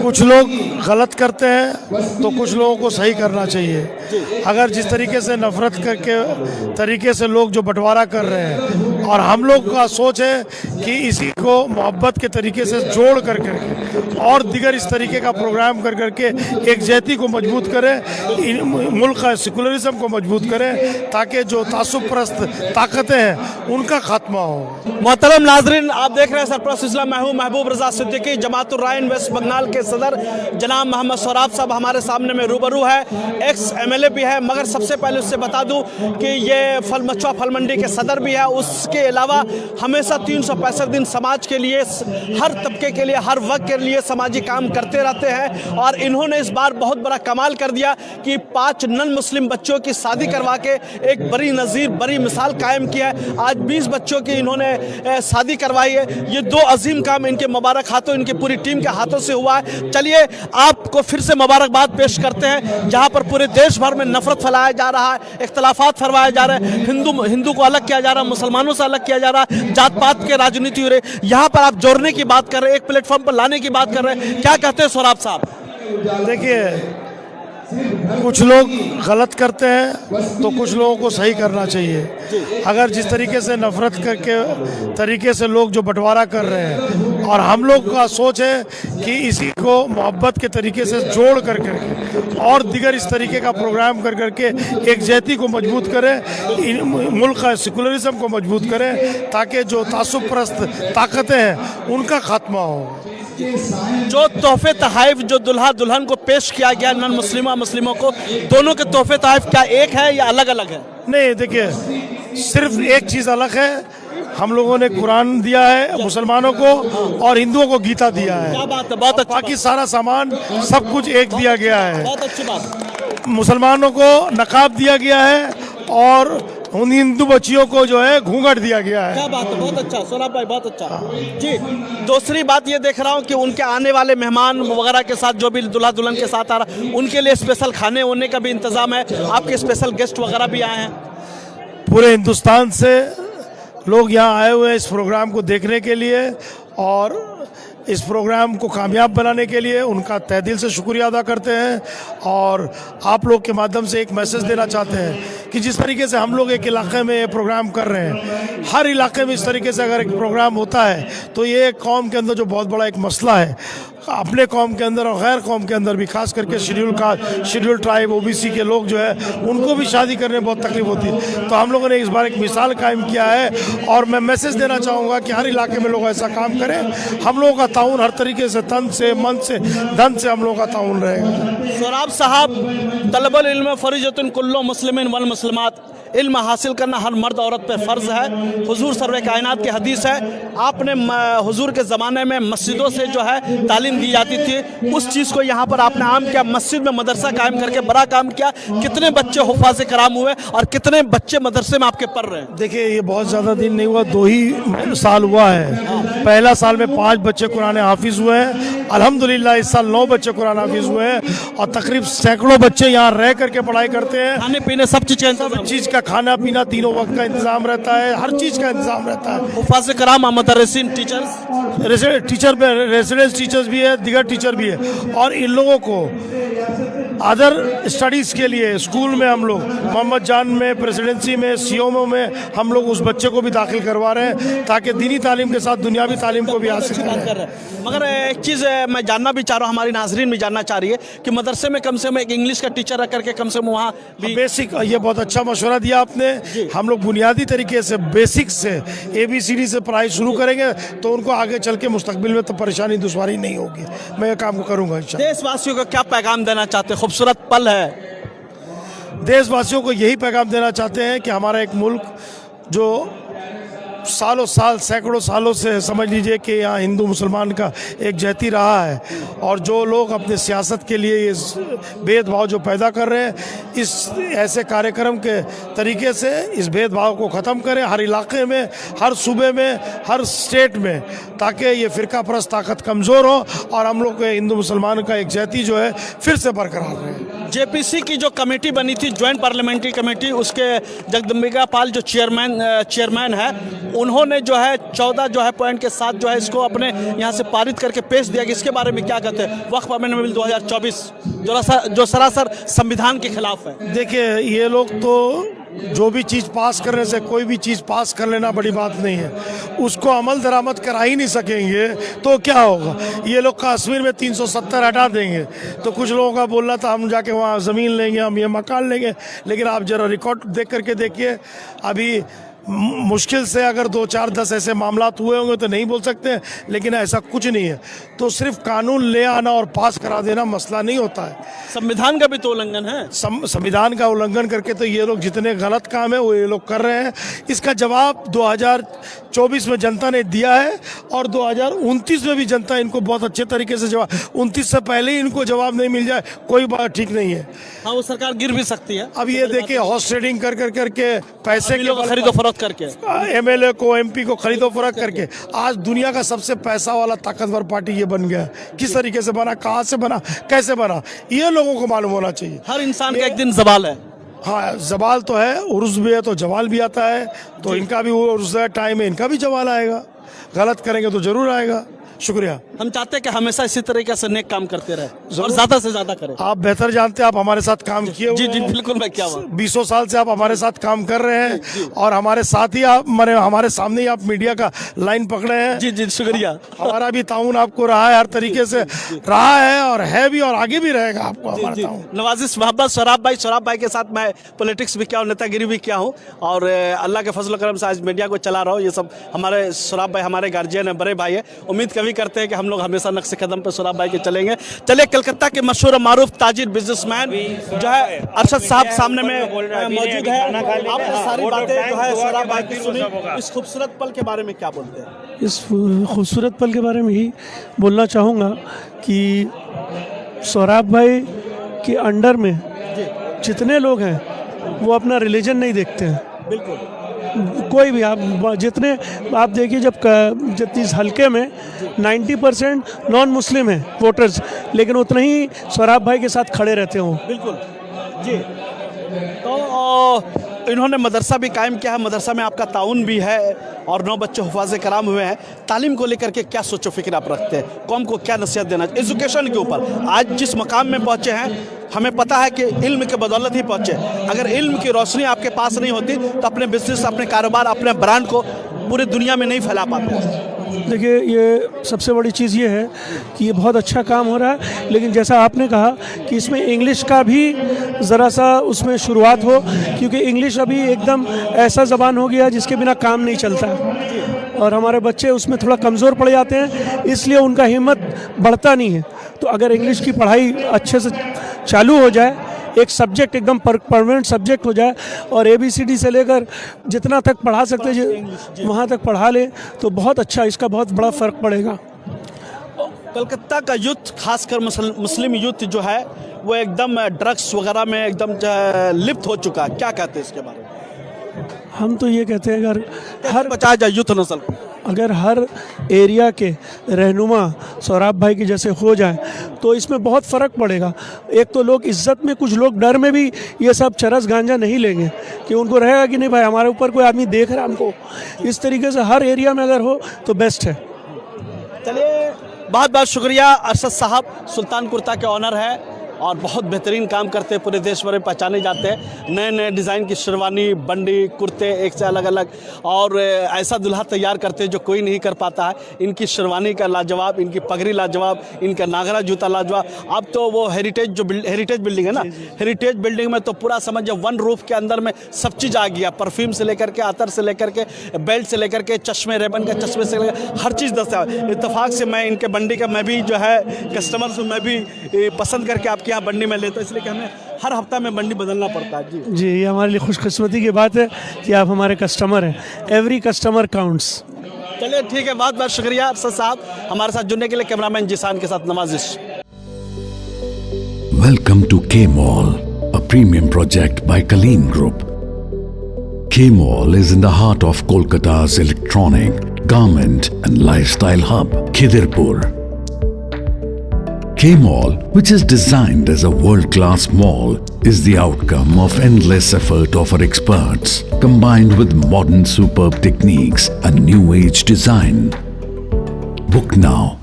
कुछ लोग गलत करते हैं तो कुछ लोगों को सही करना चाहिए। अगर जिस तरीके से नफरत करके तरीके से लोग जो बंटवारा कर रहे हैं, और हम लोग का सोच है कि इसी को मोहब्बत के तरीके से जोड़ कर करके और दिगर इस तरीके का प्रोग्राम कर करके एक जहती को मजबूत करें, मुल्क का सेकुलरिज्म को मजबूत करें, ताकि जो तासुब परस्त ताकतें हैं उनका खात्मा हो। मोहतरम नाजरीन, आप देख रहे हैं सरप्रस्त इस्लाम महबूब रजा सिद्दीकी जमातुर्रायन वेस्ट बंगाल के सदर जनाब मोहम्मद सोराब साहब हमारे सामने में रूबरू है, एक्स MLA भी है। मगर सबसे पहले उससे बता दूं कि ये मछुआ फल मंडी के सदर भी है। उसके अलावा हमेशा 365 दिन समाज के लिए, हर तबके के लिए, हर वक्त के लिए समाजी काम करते रहते हैं। और इन्होंने इस बार बहुत बड़ा कमाल कर दिया कि 5 नन मुस्लिम बच्चों की शादी करवा के एक बड़ी नज़ीर, बड़ी मिसाल कायम किया है। आज 20 बच्चों की इन्होंने शादी करवाई है। ये 2 अजीम काम इनके मुबारक हाथों, इनकी पूरी टीम के हाथों से हुआ है। चलिए आपको फिर से मुबारकबाद पेश करते हैं, जहां पर पूरे देश भर में नफरत फैलाया जा रहा है, इख्तलाफात फरमाए जा रहे हैं, हिंदू को अलग किया जा रहा है, मुसलमानों से अलग किया जा रहा है, जात पात के राजनीति हो रही है। यहाँ पर आप जोड़ने की बात कर रहे हैं, एक प्लेटफॉर्म पर लाने की बात कर रहे हैं, क्या कहते हैं सोराब साहब? देखिए, कुछ लोग गलत करते हैं तो कुछ लोगों को सही करना चाहिए। अगर जिस तरीके से नफरत करके तरीके से लोग जो बंटवारा कर रहे हैं, और हम लोग का सोच है कि इसी को मोहब्बत के तरीके से जोड़ कर करके और दिगर इस तरीके का प्रोग्राम कर करके एक जहती को मजबूत करें, मुल्क का सेकुलरिज्म को मजबूत करें, ताकि जो तासुब परस्त ताकतें हैं उनका खात्मा हो। जो तोहफे तहाइफ जो दुल्हा दुल्हन को पेश किया गया नन मुस्लिमों को, दोनों के तोहफे तहाइफ क्या एक है या अलग अलग है? नहीं, देखिए, सिर्फ एक चीज़ अलग है। हम लोगों ने कुरान दिया है मुसलमानों को और हिंदुओं को गीता दिया है। क्या बात है, बहुत अच्छा। बाकी सारा सामान सब कुछ एक दिया गया है। बहुत अच्छी बात। मुसलमानों को नकाब दिया गया है और उन हिंदू बच्चियों को जो है घूंघट दिया गया है। क्या बात है, बहुत अच्छा सोराब भाई, बहुत अच्छा जी। दूसरी बात ये देख रहा हूँ कि उनके आने वाले मेहमान वगैरह के साथ, जो भी दूल्हा दुल्हन के साथ आ रहा, उनके लिए स्पेशल खाने होने का भी इंतजाम है। आपके स्पेशल गेस्ट वगैरह भी आए हैं। पूरे हिंदुस्तान से लोग यहाँ आए हुए हैं इस प्रोग्राम को देखने के लिए, और इस प्रोग्राम को कामयाब बनाने के लिए उनका तहे दिल से शुक्रिया अदा करते हैं। और आप लोग के माध्यम से एक मैसेज देना चाहते हैं कि जिस तरीके से हम लोग एक इलाके में ये प्रोग्राम कर रहे हैं, हर इलाके में इस तरीके से अगर एक प्रोग्राम होता है तो ये कौम के अंदर जो बहुत बड़ा एक मसला है, अपने कौम के अंदर और गैर कौम के अंदर भी, खास करके शेड्यूल ट्राइब OBC के लोग जो है उनको भी शादी करने में बहुत तकलीफ होती है। तो हम लोगों ने इस बार एक मिसाल कायम किया है, और मैं मैसेज देना चाहूँगा कि हर इलाके में लोग ऐसा काम करें। हम लोगों का ताउन हर तरीके से, तन से, मन से, धन से हम लोगों का ताउन रहेगा। सोराब साहब, तलबुल इल्म फरीजतुन कुल्लु मुस्लिमिन वल मुस्लिमात, इल्म हासिल करना हर मर्द औरत पे फ़र्ज़ है। हुजूर सर्वे कायनात की हदीस है। आपने हुजूर के ज़माने में मस्जिदों से जो है तालीम दी जाती थी, उस चीज़ को यहाँ पर आपने आम किया, मस्जिद में मदरसा कायम करके बड़ा काम किया। कितने बच्चे हुफ़ाज़ कराम हुए और कितने बच्चे मदरसे में आपके पढ़ रहे हैं? देखिए, ये बहुत ज़्यादा दिन नहीं हुआ, 2 ही साल हुआ है। पहला साल में 5 बच्चे कुरान हाफिज़ हुए हैं। अल्हम्दुलिल्लाह इस साल 9 बच्चे कुरान हाफिज़ हुए हैं, और तकरीब सैकड़ों बच्चे यहाँ रह करके पढ़ाई करते हैं। खाने पीने सब चीज़ का खाना पीना तीनों वक्त का इंतजाम रहता है, हर चीज़ का इंतजाम रहता है। हुफ़ाज़ कराम, मदरसीन, टीचर्स, रेसिडेंस टीचर्स भी है, दिगर टीचर भी है। और इन लोगों को अदर स्टडीज़ के लिए स्कूल में हम लोग मोहम्मद जान में, प्रेसिडेंसी में, COMO में हम लोग उस बच्चे को भी दाखिल करवा रहे हैं, ताकि दीनी तालीम के साथ दुनियावी तालीम को भी हासिल करें। मगर एक चीज़ मैं जानना भी चाह रहा हूँ, हमारी नाजरीन भी जानना चाह रही है कि मदरसे में कम से कम एक इंग्लिश का टीचर रख करके कम से कम वहाँ भी बेसिक, ये बहुत अच्छा मशवरा दिया आपने। हम लोग बुनियादी तरीके से, बेसिक से, ABCD से पढ़ाई शुरू करेंगे तो उनको आगे चल के मुस्तकबिल में तो परेशानी दुश्वारी नहीं होगी। मैं ये काम को करूँगा इंशाअल्लाह। देशवासियों को क्या पैगाम देना चाहते हैं? खूबसूरत पल है। देशवासियों को यही पैगाम देना चाहते हैं कि हमारा एक मुल्क जो सालों साल, सैकड़ों सालों से समझ लीजिए कि यहाँ हिंदू मुसलमान का एक जहती रहा है, और जो लोग अपने सियासत के लिए इस भेदभाव जो पैदा कर रहे हैं, इस ऐसे कार्यक्रम के तरीके से इस भेदभाव को ख़त्म करें हर इलाके में, हर सूबे में, हर स्टेट में, ताकि ये फ़िरका परस्त ताकत कमज़ोर हो और हम लोग के हिंदू मुसलमान का एक जहती जो है फिर से बरकरार रहे। जेपीसी की जो कमेटी बनी थी, ज्वाइंट पार्लियामेंट्री कमेटी, उसके जगदम्बिका पाल जो चेयरमैन है, उन्होंने जो है 14 जो है पॉइंट के साथ जो है इसको अपने यहाँ से पारित करके पेश दिया कि इसके बारे में क्या कहते हैं वक्फ अमेंडमेंट बिल 2024 जो सरासर संविधान के खिलाफ है। देखिए, ये लोग तो जो भी चीज़ पास करने से कोई भी चीज़ पास कर लेना बड़ी बात नहीं है, उसको अमल दरामद करा ही नहीं सकेंगे तो क्या होगा। ये लोग कश्मीर में 370 हटा देंगे तो कुछ लोगों का बोलना था हम जाके वहाँ ज़मीन लेंगे, हम ये मकान लेंगे, लेकिन आप जरा रिकॉर्ड देख करके देखिए, अभी मुश्किल से अगर 2, 4, 10 ऐसे मामलात हुए होंगे तो नहीं बोल सकते, लेकिन ऐसा कुछ नहीं है। तो सिर्फ कानून ले आना और पास करा देना मसला नहीं होता है। संविधान का भी तो उल्लंघन है। संविधान का उल्लंघन करके तो ये लोग जितने गलत काम है वो ये लोग कर रहे हैं। इसका जवाब 2024 में जनता ने दिया है और 2029 में भी जनता इनको बहुत अच्छे तरीके से जवाब, 29 से पहले ही इनको जवाब नहीं मिल जाए कोई बात ठीक नहीं है। हाँ, वो सरकार गिर भी सकती है। अब ये देखिए, हॉर्स ट्रेडिंग कर करके पैसे के खरीदो फरोख्त करके एमएलए को, एमपी को खरीदो फरोख्त करके आज दुनिया का सबसे पैसा वाला ताकतवर पार्टी ये बन गया। किस तरीके से बना, कहाँ से बना, कैसे बना, ये लोगों को मालूम होना चाहिए। हर इंसान का एक दिन ज़वाल है। हाँ, जवाल तो है, उर्स भी है तो जवाल भी आता है, तो इनका भी उर्स है, टाइम है, इनका भी जवाल आएगा। गलत करेंगे तो जरूर आएगा। शुक्रिया। हम चाहते हैं कि हमेशा इसी तरीके से नेक काम करते रहे और ज्यादा से ज्यादा करें। आप बेहतर जानते हैं, आप हमारे साथ काम किए हुए। जी जी बिल्कुल, मैं क्या हुआ 20 साल से आप हमारे साथ काम कर रहे हैं और हमारे साथ ही आप हमारे सामने ही आप मीडिया का लाइन पकड़े हैं। जी जी शुक्रिया। हमारा भी ताउन आपको रहा है, हर तरीके से रहा है और है भी और आगे भी रहेगा आपको हमारा ताउन। नवाजिश मोहम्मद शराब भाई के साथ मैं पॉलिटिक्स भी किया हूँ, नेतागिरी भी किया हूँ और अल्लाह के फजल करम से आज मीडिया को चला रहा हूँ। ये सब हमारे शराब भाई हमारे गार्जियन है, बड़े भाई है। उम्मीद कभी करते हैं कि हम लोग हमेशा नक्शे कदम पे शराब भाई के चलेंगे। चलिए, कलकत्ता के मशहूर मारूफ ताजिर बिजनेसमैन जो है अरशद साहब सामने में मौजूद है। आपने सारी बातें जो है शराब भाई की सुनी, इस खूबसूरत पल के बारे में क्या बोलते हैं? इस खूबसूरत पल के बारे में ही बोलना चाहूँगा कि शराब भाई के अंडर में जितने लोग हैं वो अपना रिलीजन नहीं देखते हैं। बिल्कुल, कोई भी आप जितने आप देखिए, जब इस हल्के में 90% नॉन मुस्लिम हैं वोटर्स, लेकिन उतना ही शराब भाई के साथ खड़े रहते हो। बिल्कुल जी। तो इन्होंने मदरसा भी कायम किया है, मदरसा में आपका ताउन भी है और 9 बच्चे हुफाज़े कराम हुए हैं। तालीम को लेकर के क्या सोचो फिक्र आप रखते हैं? कौम को क्या नसीहत देना, एजुकेशन के ऊपर आज जिस मकाम में पहुँचे हैं, हमें पता है कि इल्म के बदौलत ही पहुँचे। अगर इल्म की रोशनी आपके पास नहीं होती तो अपने बिजनेस, अपने कारोबार, अपने ब्रांड को पूरी दुनिया में नहीं फैला पाते। देखिए, ये सबसे बड़ी चीज़ ये है कि ये बहुत अच्छा काम हो रहा है, लेकिन जैसा आपने कहा कि इसमें इंग्लिश का भी ज़रा सा उसमें शुरुआत हो, क्योंकि इंग्लिश अभी एकदम ऐसा ज़बान हो गया जिसके बिना काम नहीं चलता और हमारे बच्चे उसमें थोड़ा कमज़ोर पड़ जाते हैं, इसलिए उनका हिम्मत बढ़ता नहीं है। तो अगर इंग्लिश की पढ़ाई अच्छे से चालू हो जाए, एक सब्जेक्ट एकदम परमानेंट सब्जेक्ट हो जाए और ABCD से लेकर जितना तक पढ़ा सकते हैं वहाँ तक पढ़ा ले तो बहुत अच्छा, इसका बहुत बड़ा फ़र्क पड़ेगा। कलकत्ता का यूथ, खासकर मुस्लिम यूथ जो है वो एकदम ड्रग्स वगैरह में एकदम लिप्त हो चुका है। क्या कहते हैं इसके बारे में? हम तो ये कहते हैं, अगर हर बचाया जाए यूथ नस्ल को, अगर हर एरिया के रहनुमा शराब भाई के जैसे हो जाए तो इसमें बहुत फ़र्क पड़ेगा। एक तो लोग इज्जत में, कुछ लोग डर में भी ये सब चरस गांजा नहीं लेंगे कि उनको रहेगा कि नहीं भाई हमारे ऊपर कोई आदमी देख रहा है हमको। इस तरीके से हर एरिया में अगर हो तो बेस्ट है। चलिए, बहुत बहुत शुक्रिया। अरशद साहब सुल्तानपुर के ऑनर है और बहुत बेहतरीन काम करते हैं, पूरे देश भर में पहचाने जाते हैं। नए नए डिज़ाइन की शेरवानी, बंडी, कुर्ते, एक से अलग अलग, और ऐसा दुल्हा तैयार करते हैं जो कोई नहीं कर पाता है। इनकी शेरवानी का लाजवाब, इनकी पगड़ी लाजवाब, इनका नागरा जूता लाजवाब। अब तो वो हेरिटेज बिल्डिंग है ना, हेरिटेज बिल्डिंग में तो पूरा समझो वन रूफ के अंदर में सब चीज़ आ गया। परफ्यूम से लेकर के, अतर से लेकर के, बेल्ट से लेकर के, चश्मे, रेबन का चश्मे से लेकर हर चीज़ दस्तियाब। इत्तेफाक से मैं इनके बंडी का मैं भी जो है कस्टमर से मैं भी पसंद करके आपके यहाँ बंडी में लेता हूँ, इसलिए कि हमें हर हफ्ता में बंडी बदलना पड़ता है। जी, ये हमारे लिए खुशकिस्मती की बात है कि आप हमारे कस्टमर हैं। Every customer counts. चलिए ठीक है, बहुत बहुत शुक्रिया अरशद साहब हमारे साथ जुड़ने के लिए। कैमरामैन जिसान के साथ नवाजिश। Welcome to K Mall, a premium project by Kaleen Group. K Mall is in the heart of Kolkata's electronic, garment and lifestyle hub, Khidirpur. K-Mall, which is designed as a world-class mall, is the outcome of endless effort of our experts, combined with modern superb techniques and new age design. Book now